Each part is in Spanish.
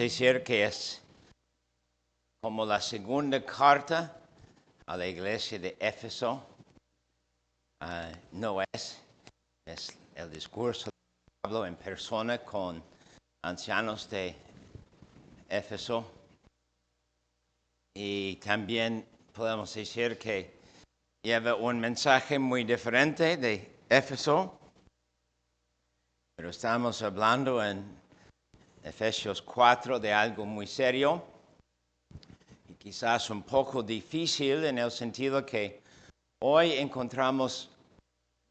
decir que es como la segunda carta a la iglesia de Éfeso. No es el discurso de Pablo en persona con ancianos de Éfeso. Y también podemos decir que lleva un mensaje muy diferente de Éfeso, pero estamos hablando en Efesios 4 de algo muy serio y quizás un poco difícil en el sentido que hoy encontramos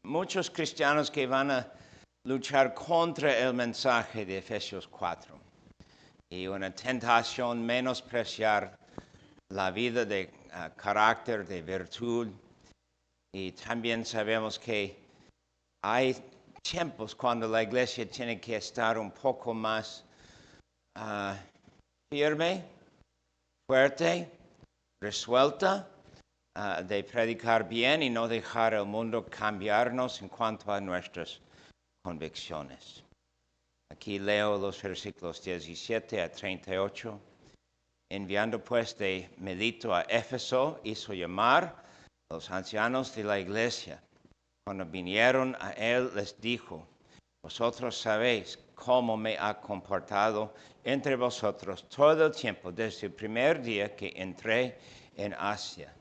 muchos cristianos que van a luchar contra el mensaje de Efesios 4 y una tentación menospreciar la vida de carácter, de virtud. Y también sabemos que hay tiempos cuando la iglesia tiene que estar un poco más firme, fuerte, resuelta, de predicar bien y no dejar al mundo cambiarnos en cuanto a nuestras convicciones. Aquí leo los versículos 17 a 38. Enviando pues de Melito a Éfeso, hizo llamar a los ancianos de la iglesia. Cuando vinieron a él, les dijo: vosotros sabéis cómo me ha comportado entre vosotros todo el tiempo, desde el primer día que entré en Asia,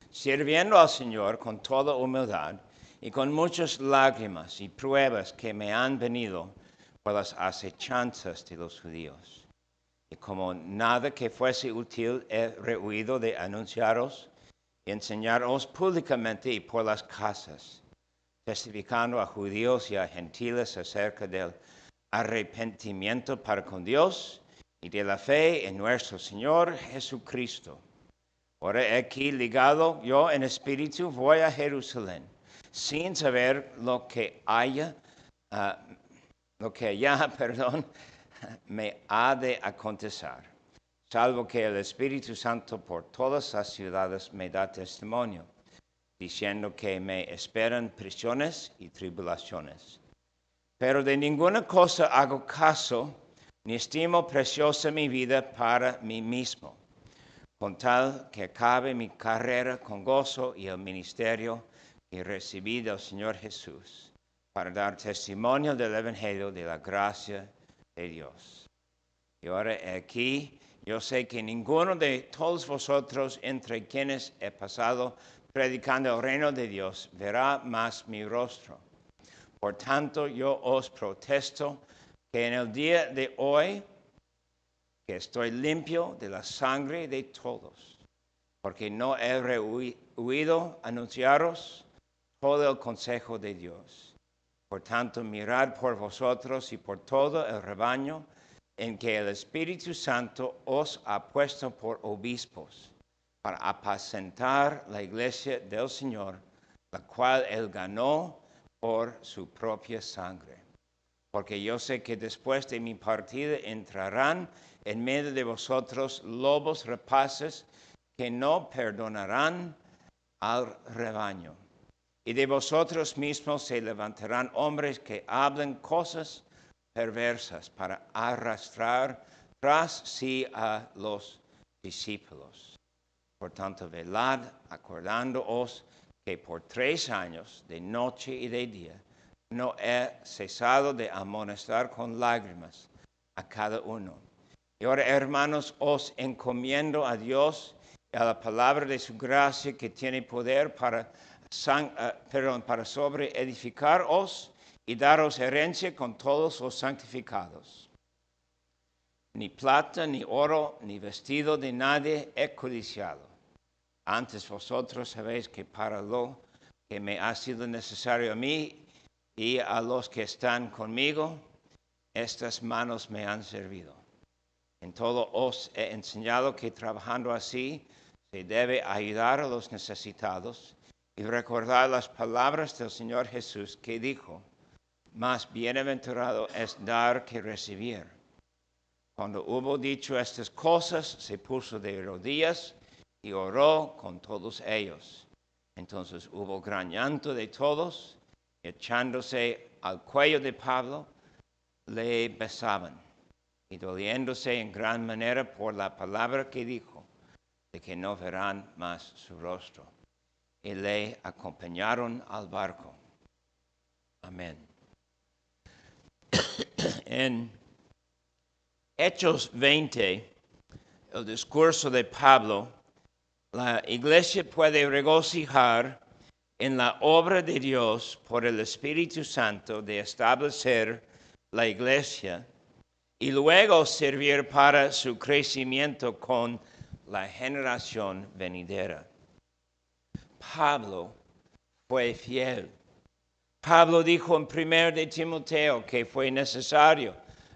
sirviendo al Señor con toda humildad y con muchas lágrimas y pruebas que me han venido por las acechanzas de los judíos. Y como nada que fuese útil he rehuido de anunciaros y enseñaros públicamente y por las casas, testificando a judíos y a gentiles acerca del arrepentimiento para con Dios y de la fe en nuestro Señor Jesucristo. Ahora aquí ligado yo en espíritu voy a Jerusalén, sin saber lo que allá me ha de acontecer, salvo que el Espíritu Santo por todas las ciudades me da testimonio, diciendo que me esperan prisiones y tribulaciones. Pero de ninguna cosa hago caso, ni estimo preciosa mi vida para mí mismo, con tal que acabe mi carrera con gozo y el ministerio que recibí del Señor Jesús, para dar testimonio del Evangelio de la gracia de Dios. Y ahora aquí yo sé que ninguno de todos vosotros entre quienes he pasado predicando el reino de Dios verá más mi rostro. Por tanto, yo os protesto que en el día de hoy, que estoy limpio de la sangre de todos, porque no he rehuido anunciaros todo el consejo de Dios. Por tanto, mirad por vosotros y por todo el rebaño en que el Espíritu Santo os ha puesto por obispos, para apacentar la iglesia del Señor, la cual él ganó por su propia sangre. Porque yo sé que después de mi partida entrarán en medio de vosotros lobos rapaces que no perdonarán al rebaño. Y de vosotros mismos se levantarán hombres que hablen cosas perversas para arrastrar tras sí a los discípulos. Por tanto, velad, acordándoos que por 3 años, de noche y de día, no he cesado de amonestar con lágrimas a cada uno. Y ahora, hermanos, os encomiendo a Dios y a la palabra de su gracia, que tiene poder para sobreedificaros y daros herencia con todos los santificados. Ni plata, ni oro, ni vestido de nadie he codiciado. Antes vosotros sabéis que para lo que me ha sido necesario a mí y a los que están conmigo, estas manos me han servido. En todo os he enseñado que trabajando así se debe ayudar a los necesitados y recordar las palabras del Señor Jesús, que dijo: más bienaventurado es dar que recibir. Cuando hubo dicho estas cosas, se puso de rodillas y oró con todos ellos. Entonces hubo gran llanto de todos, y echándose al cuello de Pablo, le besaban. y doliéndose en gran manera por la palabra que dijo, de que no verán más su rostro. Y le acompañaron al barco. Amén. En Hechos 20, el discurso de Pablo, la iglesia puede regocijar en la obra de Dios por el Espíritu Santo de establecer la iglesia y luego servir para su crecimiento con la generación venidera. Pablo fue fiel. Pablo dijo en 1 de Timoteo que fue necesario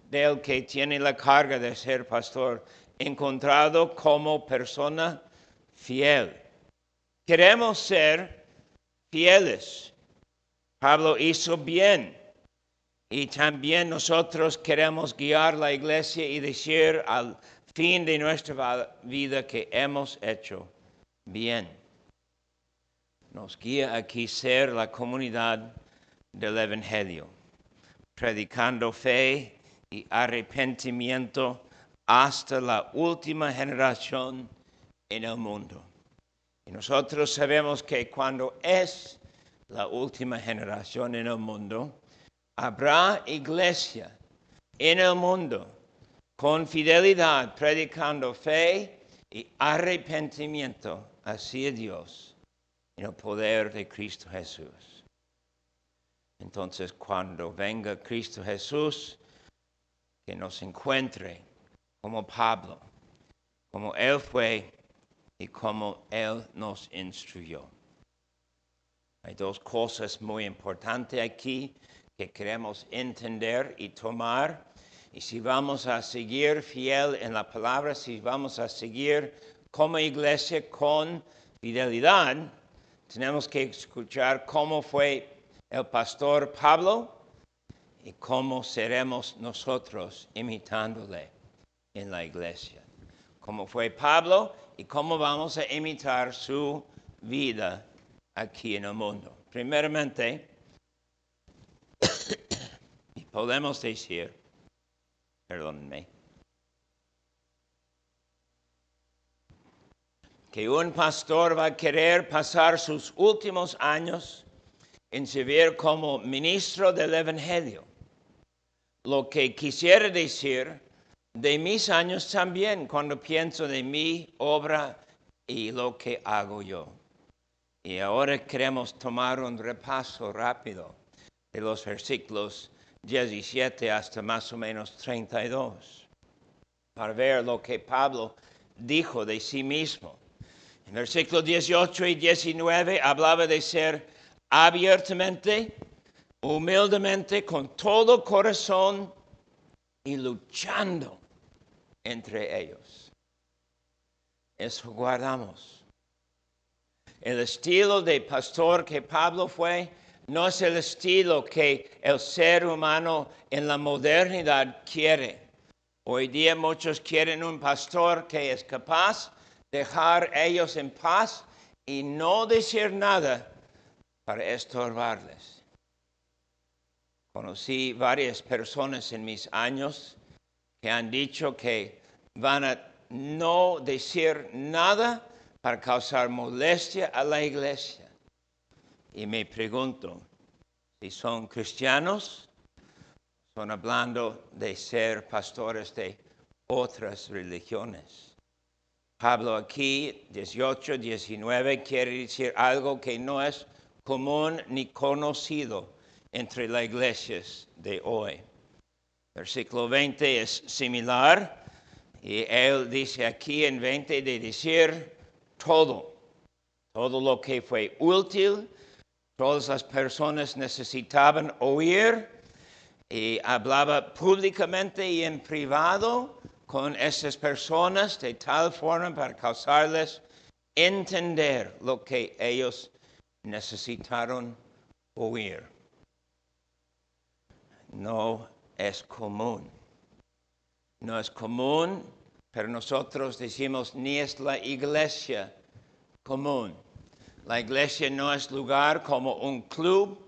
del que tiene la carga de ser pastor, encontrado como persona fiel. Queremos ser fieles. Pablo hizo bien. Y también nosotros queremos guiar la iglesia y decir al fin de nuestra vida que hemos hecho bien. Nos guía aquí ser la comunidad del Evangelio, predicando fe y arrepentimiento hasta la última generación en el mundo. Y nosotros sabemos que cuando es la última generación en el mundo, habrá iglesia en el mundo con fidelidad, predicando fe y arrepentimiento hacia Dios en el poder de Cristo Jesús. Entonces, cuando venga Cristo Jesús, que nos encuentre como Pablo, como Él fue y como Él nos instruyó. Hay dos cosas muy importantes aquí que queremos entender y tomar. Y si vamos a seguir fiel en la palabra, si vamos a seguir como iglesia con fidelidad, tenemos que escuchar cómo fue el pastor Pablo y cómo seremos nosotros imitándole en la iglesia. Cómo fue Pablo y cómo vamos a imitar su vida aquí en el mundo. Primeramente, podemos decir, perdónenme, que un pastor va a querer pasar sus últimos años en servir como ministro del Evangelio. Lo que quisiera decir de mis años también, cuando pienso de mi obra y lo que hago yo. Y ahora queremos tomar un repaso rápido de los versículos 17 hasta más o menos 32, para ver lo que Pablo dijo de sí mismo. En versículos 18 y 19 hablaba de ser abiertamente, humildemente, con todo corazón y luchando entre ellos. Eso guardamos. El estilo de pastor que Pablo fue no es el estilo que el ser humano en la modernidad quiere. Hoy día muchos quieren un pastor que es capaz de dejar a ellos en paz y no decir nada para estorbarles. Conocí varias personas en mis años que han dicho que van a no decir nada para causar molestia a la iglesia. Y me pregunto, si son cristianos, son hablando de ser pastores de otras religiones. Pablo aquí, 18, 19, quiere decir algo que no es común ni conocido entre las iglesias de hoy. Versículo 20 es similar y él dice aquí en 20 de decir todo lo que fue útil. Todas las personas necesitaban oír y hablaba públicamente y en privado con esas personas de tal forma para causarles entender lo que ellos necesitaron oír. No es común. No es común, pero nosotros decimos ni es la iglesia común. La iglesia no es lugar como un club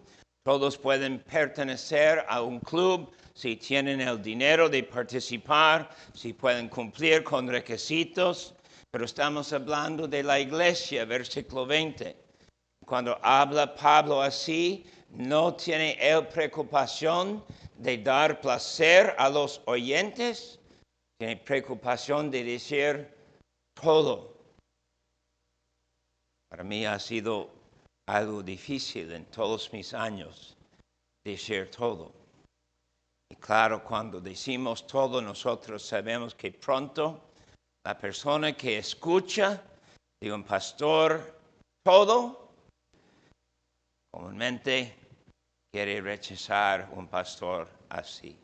Todos pueden pertenecer a un club si tienen el dinero de participar, si pueden cumplir con requisitos. Pero estamos hablando de la iglesia, versículo 20. Cuando habla Pablo así, no tiene él preocupación de dar placer a los oyentes, tiene preocupación de decir todo. Para mí ha sido algo difícil en todos mis años decir todo. Y claro, cuando decimos todo, nosotros sabemos que pronto la persona que escucha de un pastor todo, comúnmente quiere rechazar un pastor así.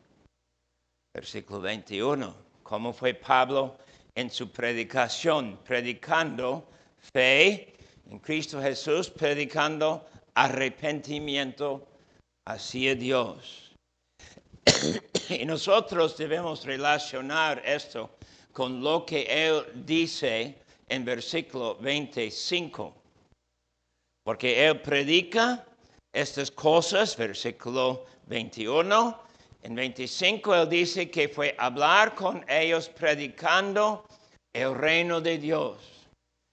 Versículo 21. ¿Cómo fue Pablo en su predicación? Predicando fe en Cristo Jesús, predicando arrepentimiento hacia Dios. Y nosotros debemos relacionar esto con lo que él dice en versículo 25. Porque él predica estas cosas, versículo 21. En 25 él dice que fue a hablar con ellos predicando el reino de Dios.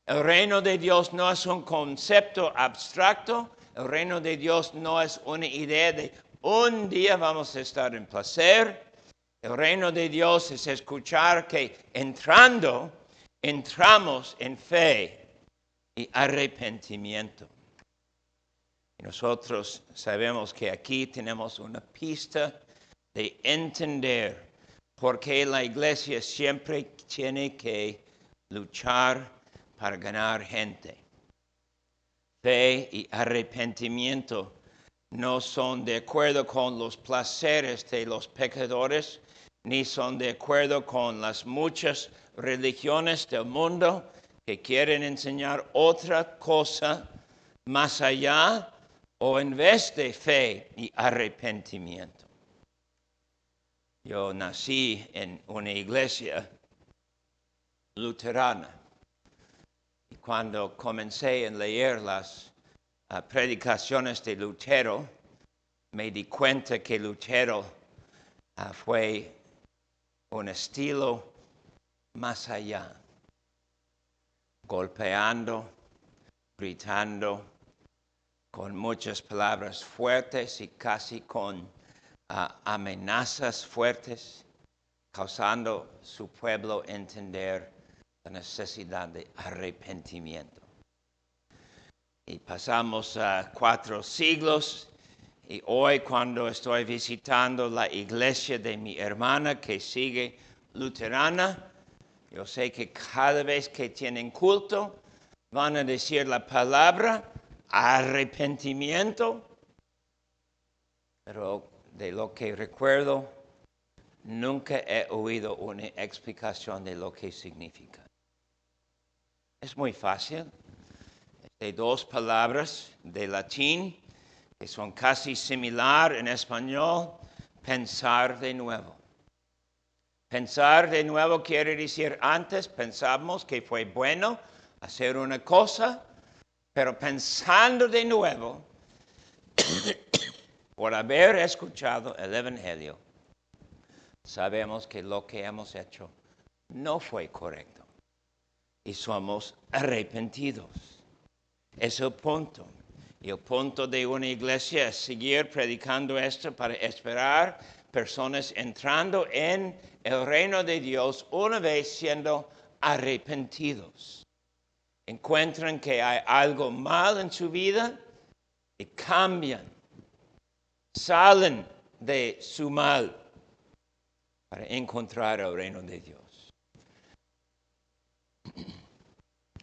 El reino de Dios no es un concepto abstracto. El reino de Dios no es una idea de un día vamos a estar en placer. El reino de Dios es escuchar que entramos en fe y arrepentimiento. Y nosotros sabemos que aquí tenemos una pista de entender por qué la iglesia siempre tiene que luchar para ganar gente. Fe y arrepentimiento no son de acuerdo con los placeres de los pecadores, ni son de acuerdo con las muchas religiones del mundo que quieren enseñar otra cosa más allá o en vez de fe y arrepentimiento. Yo nací en una iglesia luterana y cuando comencé a leer las predicaciones de Lutero, me di cuenta que Lutero fue un estilo más allá, golpeando, gritando, con muchas palabras fuertes y casi con amenazas fuertes, causando a su pueblo entender la necesidad de arrepentimiento. Y pasamos 4 siglos y hoy cuando estoy visitando la iglesia de mi hermana que sigue luterana, yo sé que cada vez que tienen culto van a decir la palabra arrepentimiento, pero de lo que recuerdo, nunca he oído una explicación de lo que significa. Es muy fácil. De 2 palabras de latín que son casi similar en español, pensar de nuevo. Pensar de nuevo quiere decir antes pensamos que fue bueno hacer una cosa, pero pensando de nuevo, por haber escuchado el Evangelio, sabemos que lo que hemos hecho no fue correcto y somos arrepentidos. Es el punto. Y el punto de una iglesia es seguir predicando esto para esperar personas entrando en el reino de Dios una vez siendo arrepentidos. Encuentran que hay algo mal en su vida y cambian. Salen de su mal para encontrar el reino de Dios.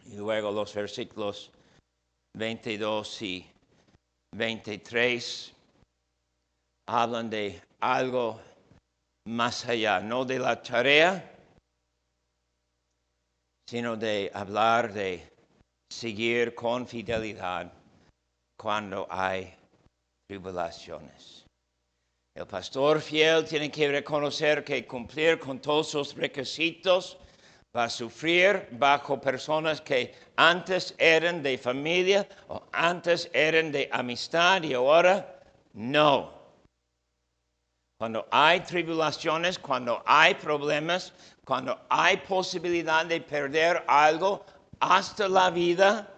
Y luego los versículos 22 y 23 hablan de algo más allá, no de la tarea, sino de hablar de seguir con fidelidad cuando hay tribulaciones. El pastor fiel tiene que reconocer que cumplir con todos los requisitos va a sufrir bajo personas que antes eran de familia o antes eran de amistad y ahora No. Cuando hay tribulaciones, cuando hay problemas, cuando hay posibilidad de perder algo, hasta la vida,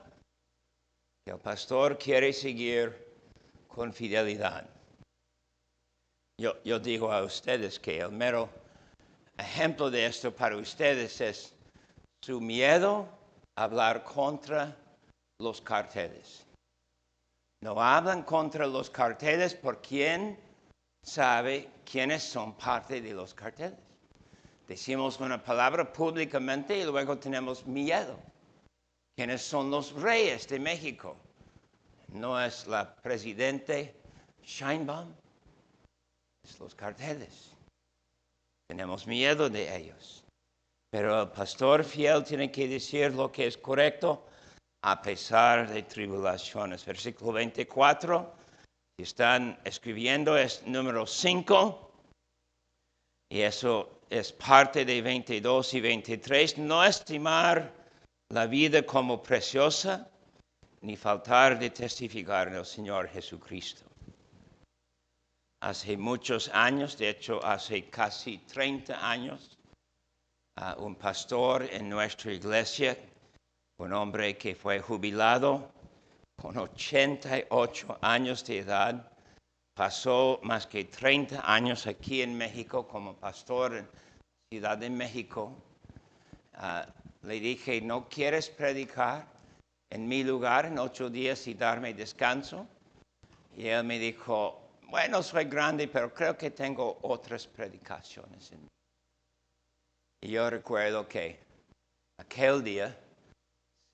el pastor quiere seguir con fidelidad. Yo digo a ustedes que el mero ejemplo de esto para ustedes es su miedo a hablar contra los carteles. No hablan contra los carteles por quién sabe quiénes son parte de los carteles. Decimos una palabra públicamente y luego tenemos miedo. ¿Quiénes son los reyes de México? No es la presidente Sheinbaum, es los carteles. Tenemos miedo de ellos. Pero el pastor fiel tiene que decir lo que es correcto a pesar de tribulaciones. Versículo 24, si están escribiendo, es número 5. Y eso es parte de 22 y 23. No estimar la vida como preciosa, ni faltar de testificar en el Señor Jesucristo. Hace muchos años, de hecho hace casi 30 años, un pastor en nuestra iglesia, un hombre que fue jubilado con 88 años de edad, pasó más que 30 años aquí en México como pastor en Ciudad de México. Le dije, ¿no quieres predicar en mi lugar en 8 días y darme descanso? Y él me dijo, bueno, soy grande, pero creo que tengo otras predicaciones en mí. Y yo recuerdo que aquel día,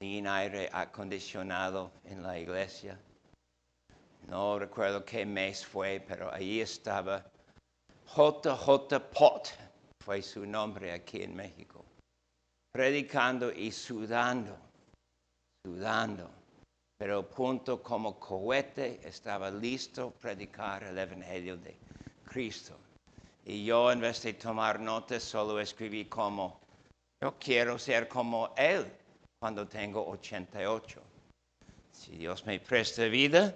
sin aire acondicionado en la iglesia, no recuerdo qué mes fue, pero ahí estaba J.J. Pot, fue su nombre aquí en México, predicando y sudando, pero punto como cohete estaba listo a predicar el Evangelio de Cristo. Y yo en vez de tomar notas solo escribí como, yo quiero ser como Él cuando tengo 88. Si Dios me presta vida,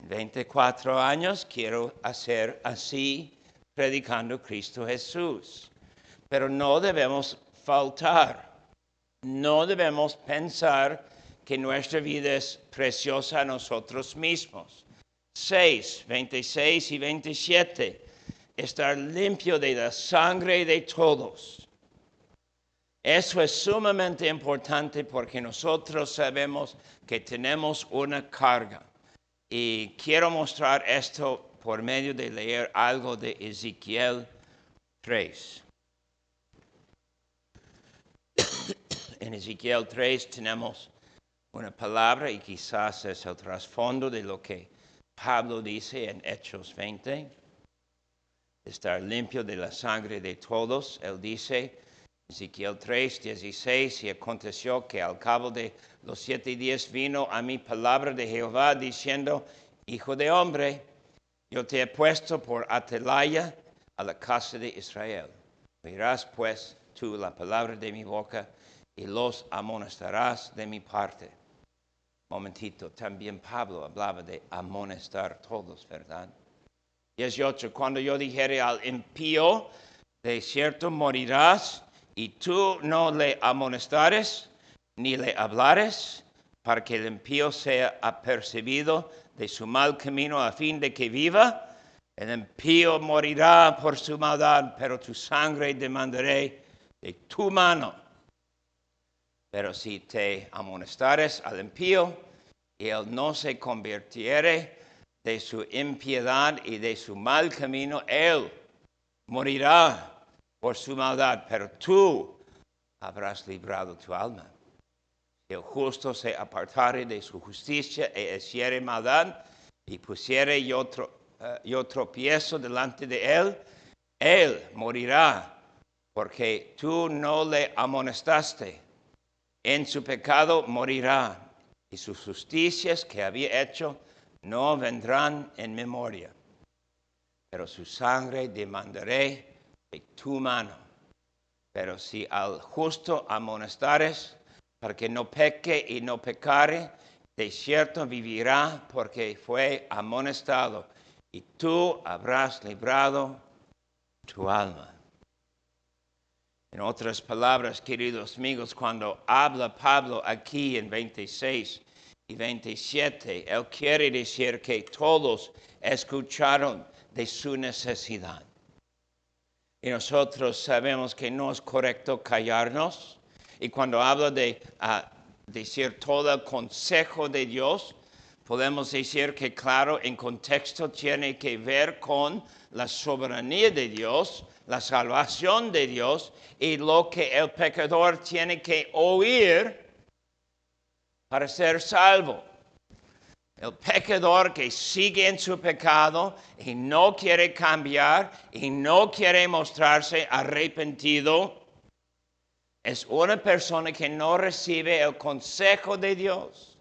en 24 años quiero hacer así, predicando Cristo Jesús. Pero no debemos faltar, no debemos pensar que nuestra vida es preciosa a nosotros mismos. 6, 26 y 27. Estar limpio de la sangre de todos. Eso es sumamente importante porque nosotros sabemos que tenemos una carga. Y quiero mostrar esto por medio de leer algo de Ezequiel 3. En Ezequiel 3 tenemos una palabra y quizás es el trasfondo de lo que Pablo dice en Hechos 20. Estar limpio de la sangre de todos. Él dice, Ezequiel 3, 16, y aconteció que al cabo de los 7 días vino a mí palabra de Jehová diciendo, Hijo de hombre, yo te he puesto por atalaya a la casa de Israel. Oirás pues tú la palabra de mi boca y los amonestarás de mi parte. Momentito, también Pablo hablaba de amonestar todos, ¿verdad? 18, cuando yo dijere al impío, de cierto morirás, y tú no le amonestares, ni le hablares, para que el impío sea apercibido de su mal camino a fin de que viva, el impío morirá por su maldad, pero tu sangre demandaré de tu mano. Pero si te amonestares al impío, y él no se convirtiere de su impiedad y de su mal camino, él morirá por su maldad, pero tú habrás librado tu alma. Si el justo se apartare de su justicia e hiciere maldad, y pusiere yo tropiezo delante de él morirá, porque tú no le amonestaste. En su pecado morirá, y sus justicias que había hecho no vendrán en memoria. Pero su sangre demandaré de tu mano. Pero si al justo amonestares, para que no peque y no pecare, de cierto vivirá porque fue amonestado. y tú habrás librado tu alma. En otras palabras, queridos amigos, cuando habla Pablo aquí en 26 y 27, él quiere decir que todos escucharon de su necesidad. Y nosotros sabemos que no es correcto callarnos. Y cuando habla de decir todo el consejo de Dios, podemos decir que, claro, en contexto tiene que ver con la soberanía de Dios, la salvación de Dios y lo que el pecador tiene que oír para ser salvo. El pecador que sigue en su pecado y no quiere cambiar y no quiere mostrarse arrepentido, es una persona que no recibe el consejo de Dios.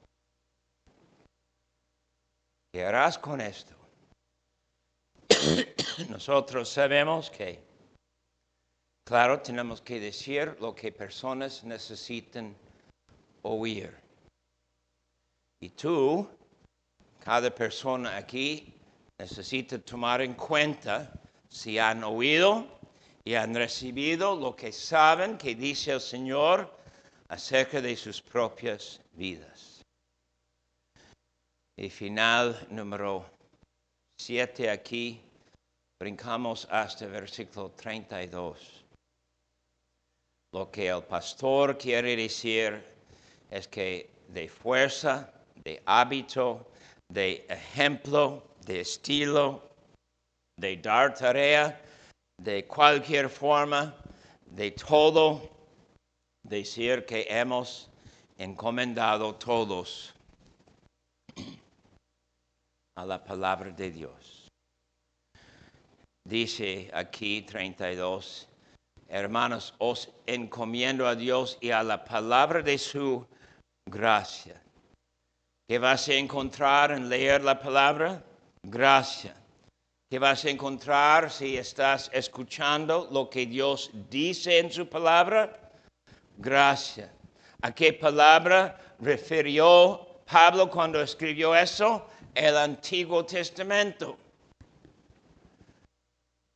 ¿Qué harás con esto? Nosotros sabemos que, claro, tenemos que decir lo que personas necesitan oír. Y tú, cada persona aquí, necesita tomar en cuenta si han oído y han recibido lo que saben que dice el Señor acerca de sus propias vidas. Y final número 7 aquí, brincamos hasta el versículo 32. Lo que el pastor quiere decir es que de fuerza, de hábito, de ejemplo, de estilo, de dar tarea, de cualquier forma, de todo, decir que hemos encomendado todos a la palabra de Dios. Dice aquí 32, hermanos, os encomiendo a Dios y a la palabra de su gracia. ¿Qué vas a encontrar en leer la palabra? Gracia. ¿Qué vas a encontrar si estás escuchando lo que Dios dice en su palabra? Gracia. ¿A qué palabra refirió Pablo cuando escribió eso? El Antiguo Testamento.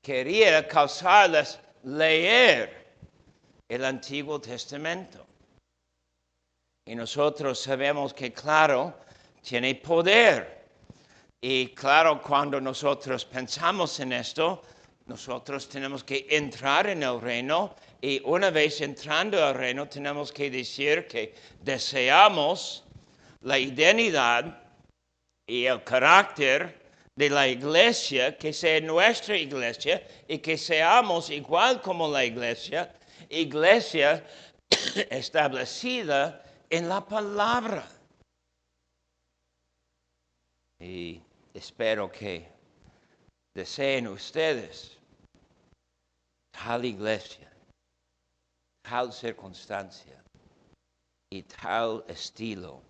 Quería causarles leer el Antiguo Testamento. Y nosotros sabemos que, claro, tiene poder. Y claro, cuando nosotros pensamos en esto, nosotros tenemos que entrar en el reino. Y una vez entrando al reino, tenemos que decir que deseamos la identidad y el carácter de la iglesia, que sea nuestra iglesia y que seamos igual como la iglesia establecida en la palabra. Y espero que deseen ustedes tal iglesia, tal circunstancia y tal estilo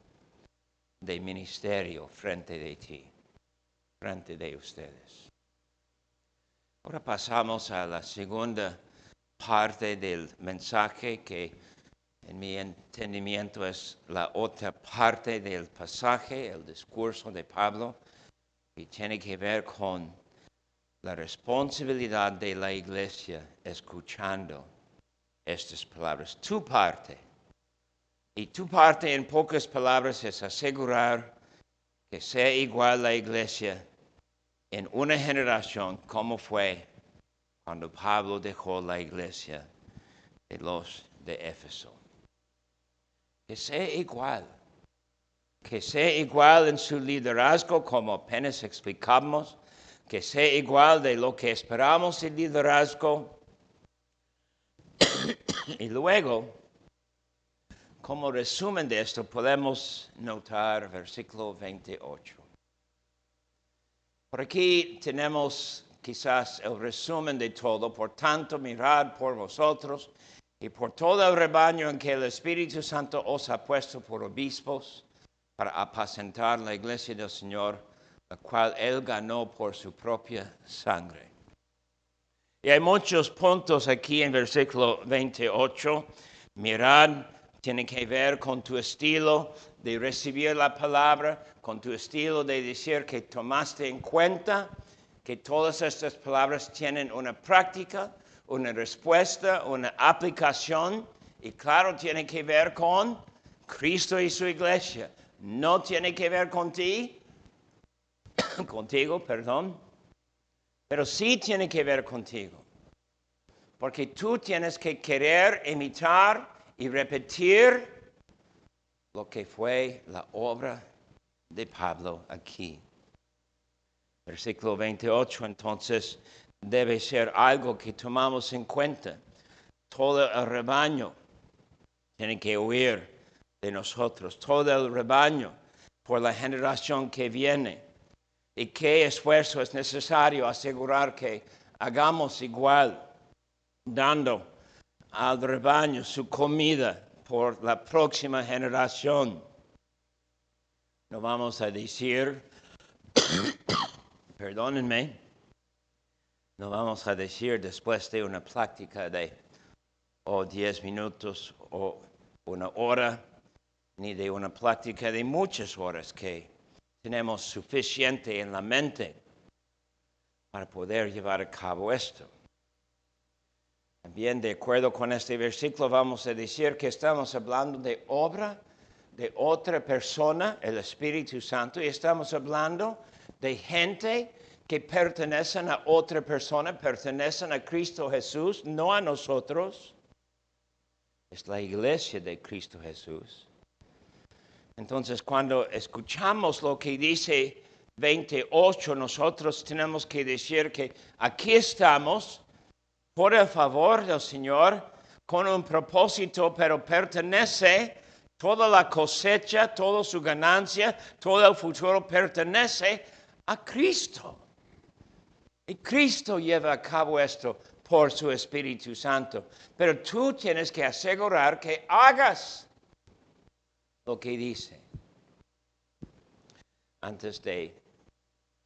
de ministerio frente de ti, frente de ustedes. Ahora pasamos a la segunda parte del mensaje, que en mi entendimiento es la otra parte del pasaje, el discurso de Pablo, y tiene que ver con la responsabilidad de la iglesia escuchando estas palabras. Tu parte. Y tu parte, en pocas palabras, es asegurar que sea igual la iglesia en una generación como fue cuando Pablo dejó la iglesia de los de Éfeso. Que sea igual. Que sea igual en su liderazgo, como apenas explicamos. Que sea igual de lo que esperamos del liderazgo. Y luego, como resumen de esto, podemos notar versículo 28. Por aquí tenemos quizás el resumen de todo. Por tanto, mirad por vosotros y por todo el rebaño en que el Espíritu Santo os ha puesto por obispos para apacentar la iglesia del Señor, la cual Él ganó por su propia sangre. Y hay muchos puntos aquí en versículo 28. Mirad, tiene que ver con tu estilo de recibir la palabra, con tu estilo de decir que tomaste en cuenta que todas estas palabras tienen una práctica, una respuesta, una aplicación, y claro, tiene que ver con Cristo y su iglesia. No tiene que ver contigo, pero sí tiene que ver contigo. Porque tú tienes que querer imitar y repetir lo que fue la obra de Pablo aquí. Versículo 28, entonces, debe ser algo que tomamos en cuenta. Todo el rebaño tiene que huir de nosotros. Todo el rebaño por la generación que viene. ¿Y qué esfuerzo es necesario asegurar que hagamos igual, dando al rebaño su comida por la próxima generación? No vamos a decir, perdónenme, no vamos a decir después de una plática de 10 minutos o una hora, ni de una plática de muchas horas que tenemos suficiente en la mente para poder llevar a cabo esto. También de acuerdo con este versículo vamos a decir que estamos hablando de obra de otra persona, el Espíritu Santo, y estamos hablando de gente que pertenecen a otra persona, pertenecen a Cristo Jesús, no a nosotros. Es la iglesia de Cristo Jesús. Entonces, cuando escuchamos lo que dice 28, nosotros tenemos que decir que aquí estamos por el favor del Señor, con un propósito, pero pertenece toda la cosecha, toda su ganancia, todo el futuro pertenece a Cristo. Y Cristo lleva a cabo esto por su Espíritu Santo. Pero tú tienes que asegurar que hagas lo que dice. Antes de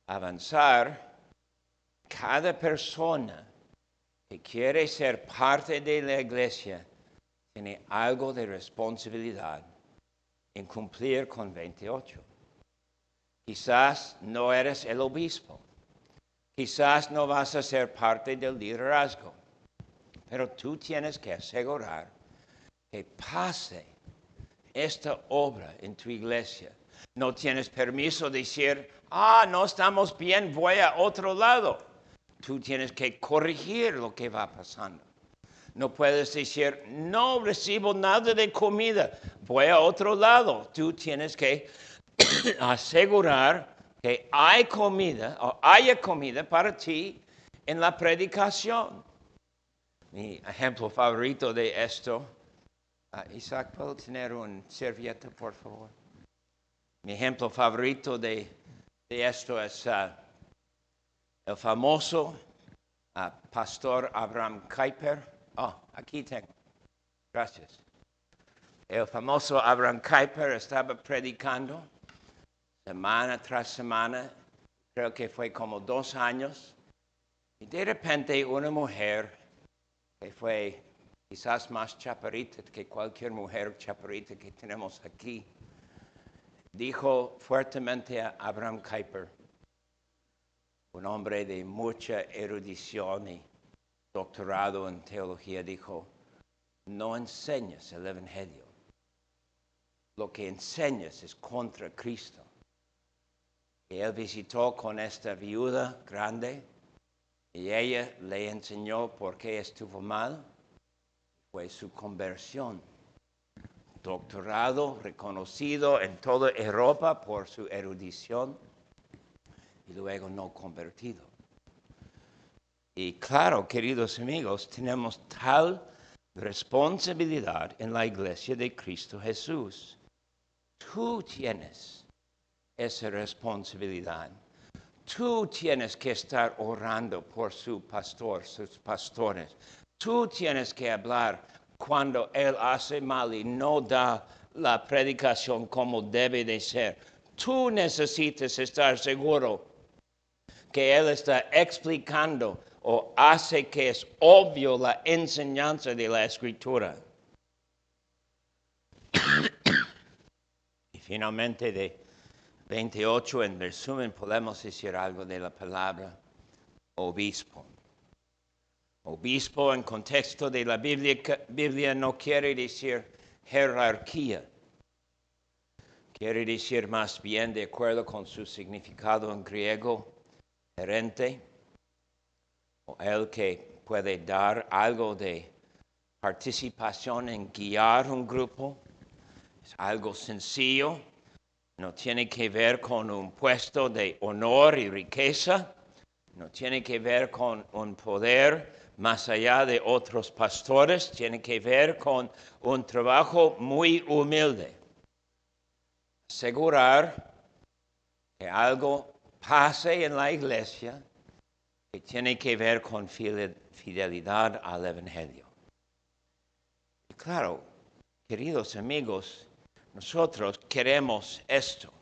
avanzar, cada persona que quiere ser parte de la iglesia tiene algo de responsabilidad en cumplir con 28. Quizás no eres el obispo. Quizás no vas a ser parte del liderazgo. Pero tú tienes que asegurar que pase esta obra en tu iglesia. No tienes permiso de decir, no estamos bien, voy a otro lado. Tú tienes que corregir lo que va pasando. No puedes decir, no recibo nada de comida, voy a otro lado. Tú tienes que asegurar que hay comida o haya comida para ti en la predicación. Mi ejemplo favorito de esto, Isaac, ¿puedo tener un servilleta, por favor? Mi ejemplo favorito de esto es el famoso pastor Abraham Kuyper. Aquí tengo. Gracias. El famoso Abraham Kuyper estaba predicando semana tras semana, creo que fue como 2 años, y de repente una mujer que fue quizás más chaparrita que cualquier mujer chaparrita que tenemos aquí, dijo fuertemente a Abraham Kuyper, un hombre de mucha erudición y doctorado en teología, dijo, no enseñas el evangelio. Lo que enseñas es contra Cristo. Y él visitó con esta viuda grande y ella le enseñó por qué estuvo mal. Fue su conversión. Doctorado reconocido en toda Europa por su erudición y luego no convertido. Y claro, queridos amigos, tenemos tal responsabilidad en la iglesia de Cristo Jesús. Tú tienes esa responsabilidad. Tú tienes que estar orando por su pastor, sus pastores. Tú tienes que hablar cuando él hace mal y no da la predicación como debe de ser. Tú necesitas estar seguro que él está explicando o hace que es obvio la enseñanza de la Escritura. Y finalmente de 28, en resumen, podemos decir algo de la palabra. obispo. Obispo en contexto de la Biblia no quiere decir jerarquía. Quiere decir más bien, de acuerdo con su significado en griego, gerente, o el que puede dar algo de participación en guiar un grupo. Es algo sencillo, no tiene que ver con un puesto de honor y riqueza, no tiene que ver con un poder más allá de otros pastores, tiene que ver con un trabajo muy humilde. Asegurar que algo pase en la iglesia que tiene que ver con fidelidad al Evangelio. Y claro, queridos amigos, nosotros queremos esto.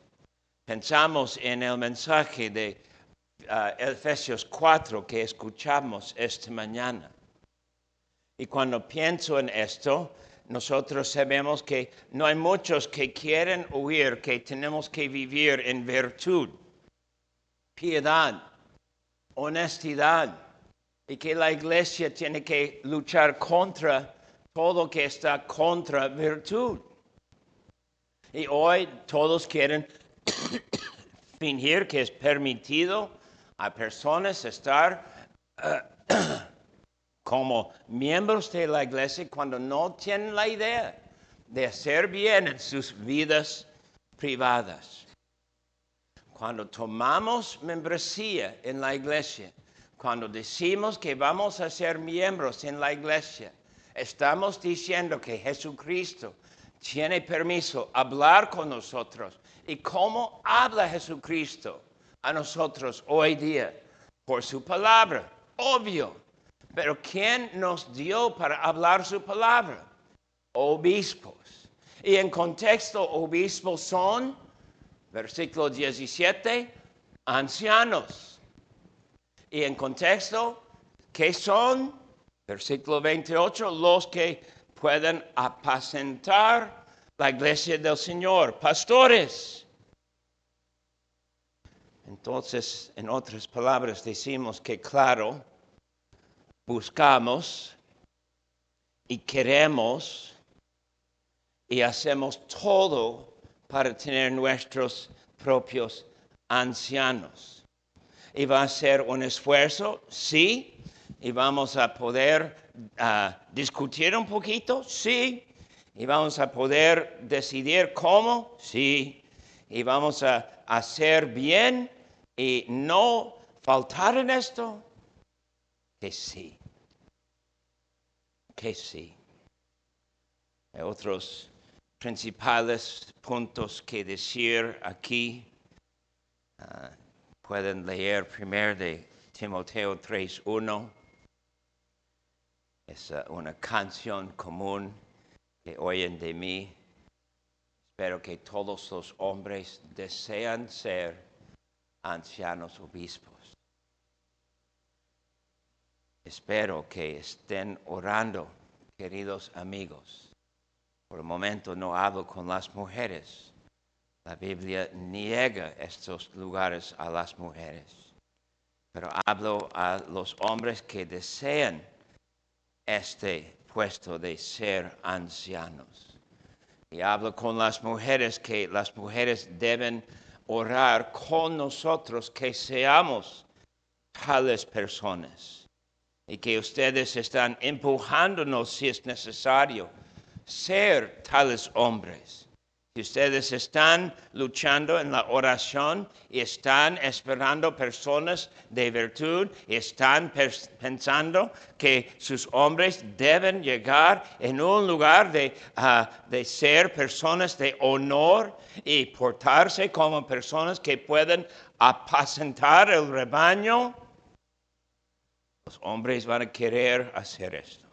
Pensamos en el mensaje de Efesios 4 que escuchamos esta mañana. Y cuando pienso en esto, nosotros sabemos que no hay muchos que quieren oír que tenemos que vivir en virtud, piedad, honestidad, y que la iglesia tiene que luchar contra todo que está contra virtud. Y hoy todos quieren fingir que es permitido a personas estar como miembros de la iglesia cuando no tienen la idea de hacer bien en sus vidas privadas. Cuando tomamos membresía en la iglesia, cuando decimos que vamos a ser miembros en la iglesia, estamos diciendo que Jesucristo tiene permiso hablar con nosotros. ¿Y cómo habla Jesucristo a nosotros hoy día? Por su palabra, obvio. Pero ¿quién nos dio para hablar su palabra? Obispos. Y en contexto, obispos son, versículo 17, ancianos. Y en contexto, ¿qué son? Versículo 28, los que pueden apacentar la iglesia del Señor, pastores. Entonces, en otras palabras, decimos que claro, buscamos y queremos y hacemos todo para tener nuestros propios ancianos. ¿Y va a ser un esfuerzo? Sí. ¿Y vamos a poder discutir un poquito? Sí. ¿Y vamos a poder decidir cómo? Sí. ¿Y vamos a hacer bien y no faltar en esto? Que sí. Que sí. Hay otros principales puntos que decir aquí. Pueden leer primero de Timoteo 3:1. Es una canción común que oyen de mí. Espero que todos los hombres desean ser ancianos obispos. Espero que estén orando, queridos amigos. Por el momento no hablo con las mujeres. La Biblia niega estos lugares a las mujeres. Pero hablo a los hombres que desean este puesto de ser ancianos. Y hablo con las mujeres que las mujeres deben orar con nosotros que seamos tales personas. Y que ustedes están empujándonos si es necesario ser tales hombres. Si ustedes están luchando en la oración y están esperando personas de virtud y están pensando que sus hombres deben llegar en un lugar de ser personas de honor y portarse como personas que pueden apacentar el rebaño, los hombres van a querer hacer esto.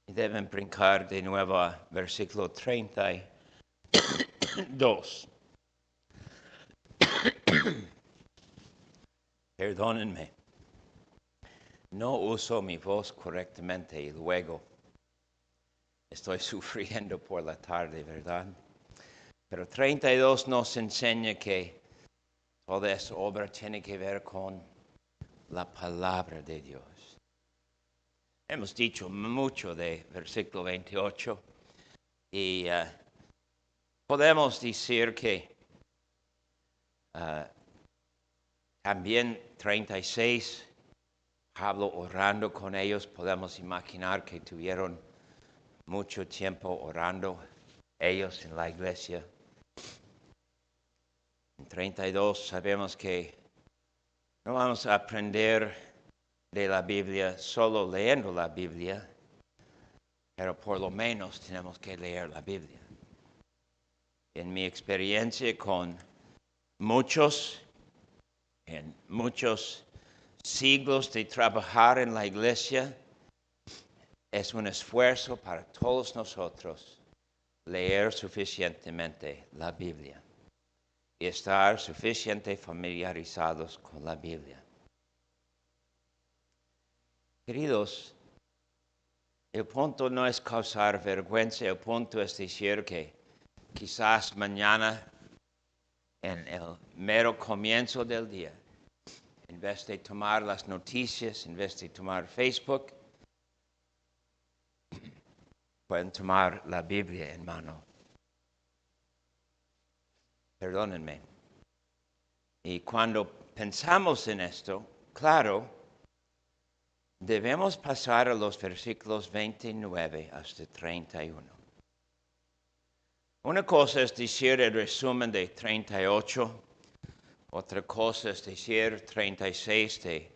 Y deben brincar de nuevo a versículo 32. Perdónenme. No uso mi voz correctamente y luego estoy sufriendo por la tarde, ¿verdad? Pero 32 nos enseña que Toda esa obra tiene que ver con la palabra de Dios. Hemos dicho mucho de versículo 28 y podemos decir que también 36, Pablo orando con ellos, podemos imaginar que tuvieron mucho tiempo orando ellos en la iglesia. En 32 sabemos que no vamos a aprender de la Biblia solo leyendo la Biblia, pero por lo menos tenemos que leer la Biblia. En mi experiencia con en muchos siglos de trabajar en la iglesia, es un esfuerzo para todos nosotros leer suficientemente la Biblia y estar suficientemente familiarizados con la Biblia. Queridos, el punto no es causar vergüenza, el punto es decir que quizás mañana, en el mero comienzo del día, en vez de tomar las noticias, en vez de tomar Facebook, pueden tomar la Biblia en mano. Perdónenme. Y cuando pensamos en esto, claro, debemos pasar a los versículos 29 hasta 31. Una cosa es decir el resumen de 38, otra cosa es decir 36 de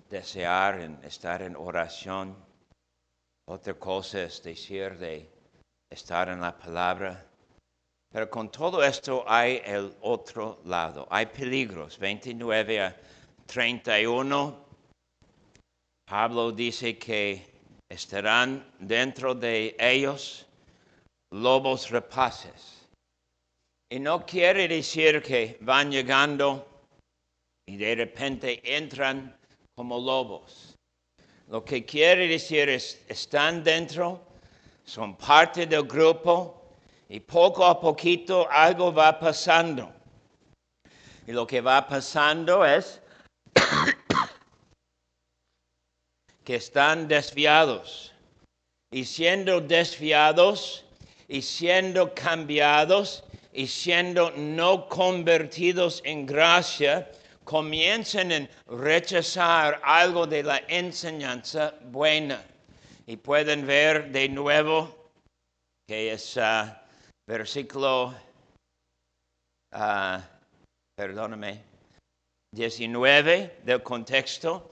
desear estar en oración, otra cosa es decir de estar en la palabra. Pero con todo esto hay el otro lado, hay peligros. 29 a 31, Pablo dice que estarán dentro de ellos lobos rapaces. Y no quiere decir que van llegando y de repente entran como lobos. Lo que quiere decir es, están dentro, son parte del grupo y poco a poquito algo va pasando. Y lo que va pasando es que están desviados. Y siendo desviados y siendo cambiados y siendo no convertidos en gracia, comienzan a rechazar algo de la enseñanza buena. Y pueden ver de nuevo que es versículo, 19 del contexto,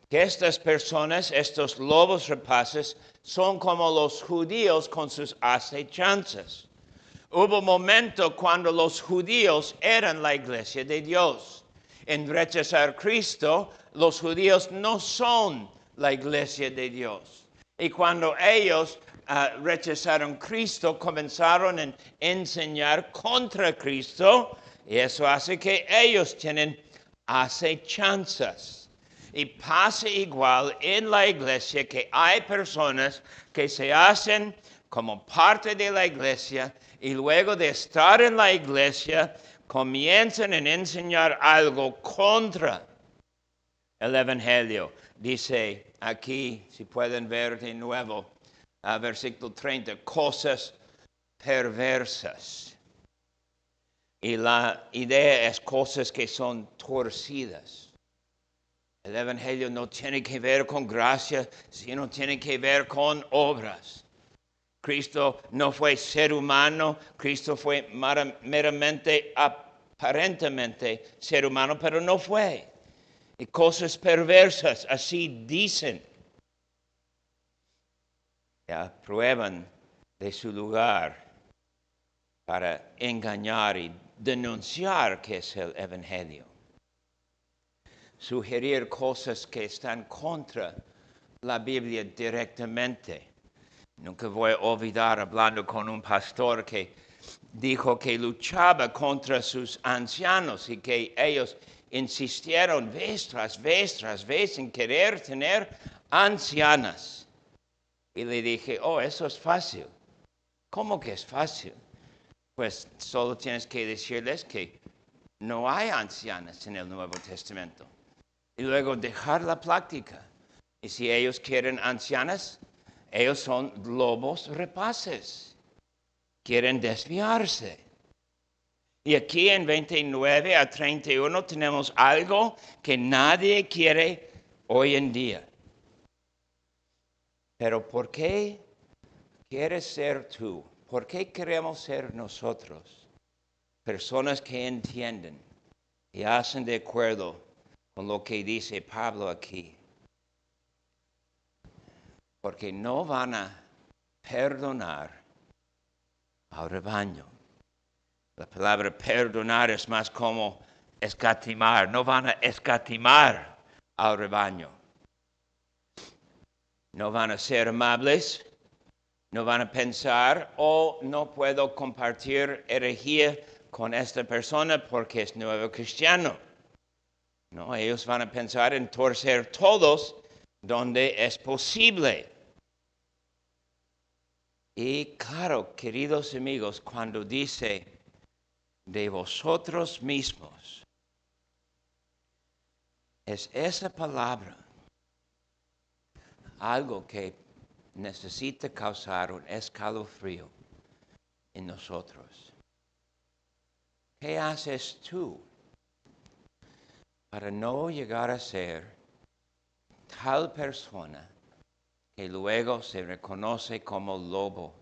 que estas personas, estos lobos rapaces, son como los judíos con sus acechanzas. Hubo un momento cuando los judíos eran la iglesia de Dios. En rechazar a Cristo, los judíos no son la iglesia de Dios. Y cuando ellos rechazaron a Cristo, comenzaron a enseñar contra Cristo, y eso hace que ellos tienen acechanzas. Y pasa igual en la iglesia que hay personas que se hacen como parte de la iglesia y luego de estar en la iglesia comienzan a enseñar algo contra el evangelio. Dice aquí, si pueden ver de nuevo, versículo 30, cosas perversas. Y la idea es cosas que son torcidas. El evangelio no tiene que ver con gracia, sino tiene que ver con obras. Cristo no fue ser humano, Cristo fue meramente, aparentemente ser humano, pero no fue. Y cosas perversas, así dicen, ya prueban de su lugar para engañar y denunciar que es el evangelio. Sugerir cosas que están contra la Biblia directamente. Nunca voy a olvidar hablando con un pastor que dijo que luchaba contra sus ancianos y que ellos insistieron vez tras vez en querer tener ancianas. Y le dije, eso es fácil. ¿Cómo que es fácil? Pues solo tienes que decirles que no hay ancianas en el Nuevo Testamento. Y luego dejar la práctica. Y si ellos quieren ancianas, ellos son lobos rapaces. Quieren desviarse. Y aquí en 29 a 31 tenemos algo que nadie quiere hoy en día. Pero ¿por qué quieres ser tú? ¿Por qué queremos ser nosotros? Personas que entienden y hacen de acuerdo con lo que dice Pablo aquí. Porque no van a perdonar al rebaño. La palabra perdonar es más como escatimar. No van a escatimar al rebaño. No van a ser amables. No van a pensar, no puedo compartir herejía con esta persona porque es nuevo cristiano. No, ellos van a pensar en torcer todos donde es posible. Y claro, queridos amigos, cuando dice de vosotros mismos, es esa palabra algo que necesita causar un escalofrío en nosotros. ¿Qué haces tú para no llegar a ser tal persona que luego se reconoce como lobo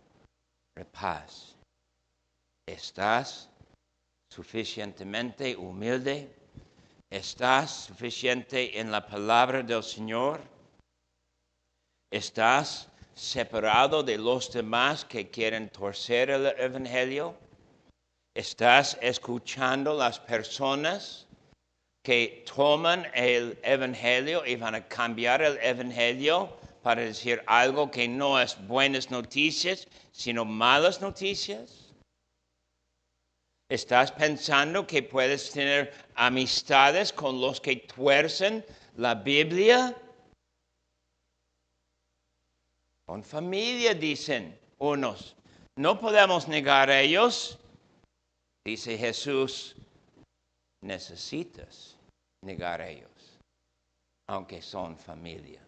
rapaz? ¿Estás suficientemente humilde? ¿Estás suficiente en la palabra del Señor? ¿Estás separado de los demás que quieren torcer el Evangelio? ¿Estás escuchando las personas que toman el Evangelio y van a cambiar el Evangelio para decir algo que no es buenas noticias, sino malas noticias? ¿Estás pensando que puedes tener amistades con los que tuercen la Biblia? Con familia, dicen unos. No podemos negar a ellos. Dice Jesús, necesitas negar a ellos, aunque son familia.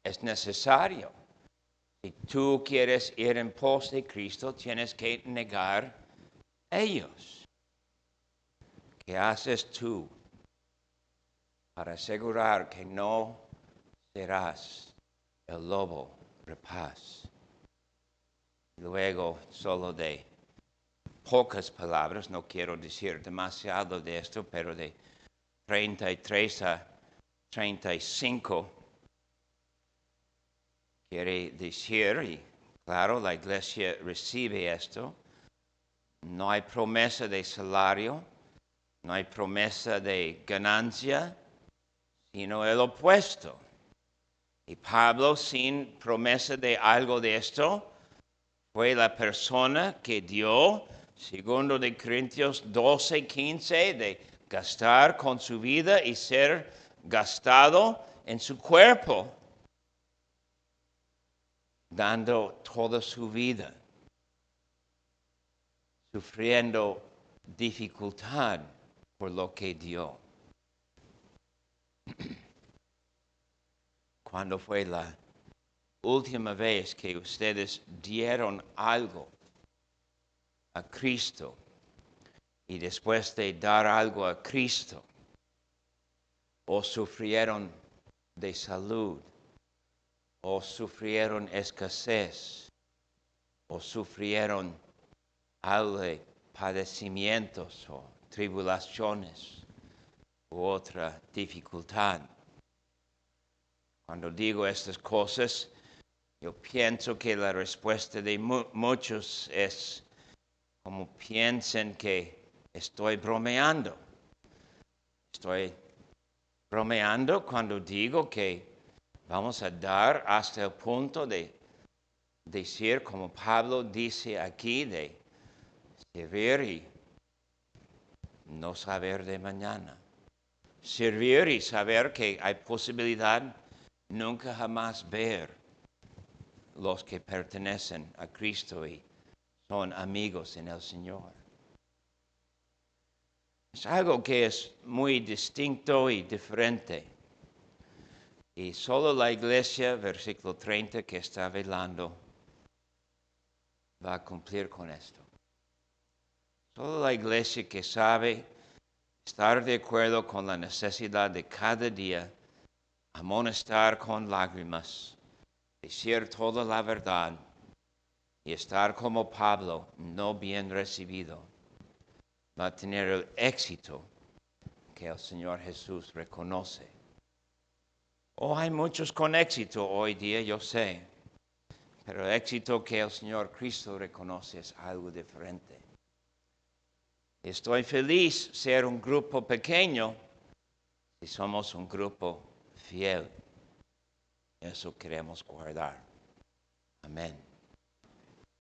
Es necesario. Si tú quieres ir en pos de Cristo, tienes que negar a ellos. ¿Qué haces tú para asegurar que no serás el lobo rapaz? Luego, solo de pocas palabras, no quiero decir demasiado de esto, pero de 33 a 35, quiere decir, y claro, la iglesia recibe esto, no hay promesa de salario, no hay promesa de ganancia, sino el opuesto. Y Pablo, sin promesa de algo de esto, fue la persona que dio, segundo de Corintios 12:15, de gastar con su vida y ser gastado en su cuerpo, dando toda su vida, sufriendo dificultad por lo que dio. ¿Cuándo fue la última vez que ustedes dieron algo a Cristo y después de dar algo a Cristo o sufrieron de salud o sufrieron escasez o sufrieron algo de padecimientos o tribulaciones u otra dificultad? Cuando digo estas cosas, yo pienso que la respuesta de muchos es como piensen que estoy bromeando. Estoy bromeando cuando digo que vamos a dar hasta el punto de decir, como Pablo dice aquí, de servir y no saber de mañana. Servir y saber que hay posibilidad nunca jamás ver los que pertenecen a Cristo y son amigos en el Señor. Es algo que es muy distinto y diferente. Y solo la iglesia, versículo 30, que está velando, va a cumplir con esto. Solo la iglesia que sabe estar de acuerdo con la necesidad de cada día, amonestar con lágrimas, decir toda la verdad y estar como Pablo, no bien recibido, va a tener el éxito que el Señor Jesús reconoce. Hay muchos con éxito hoy día, yo sé, pero el éxito que el Señor Cristo reconoce es algo diferente. Estoy feliz ser un grupo pequeño si somos un grupo fiel. Eso queremos guardar. Amén.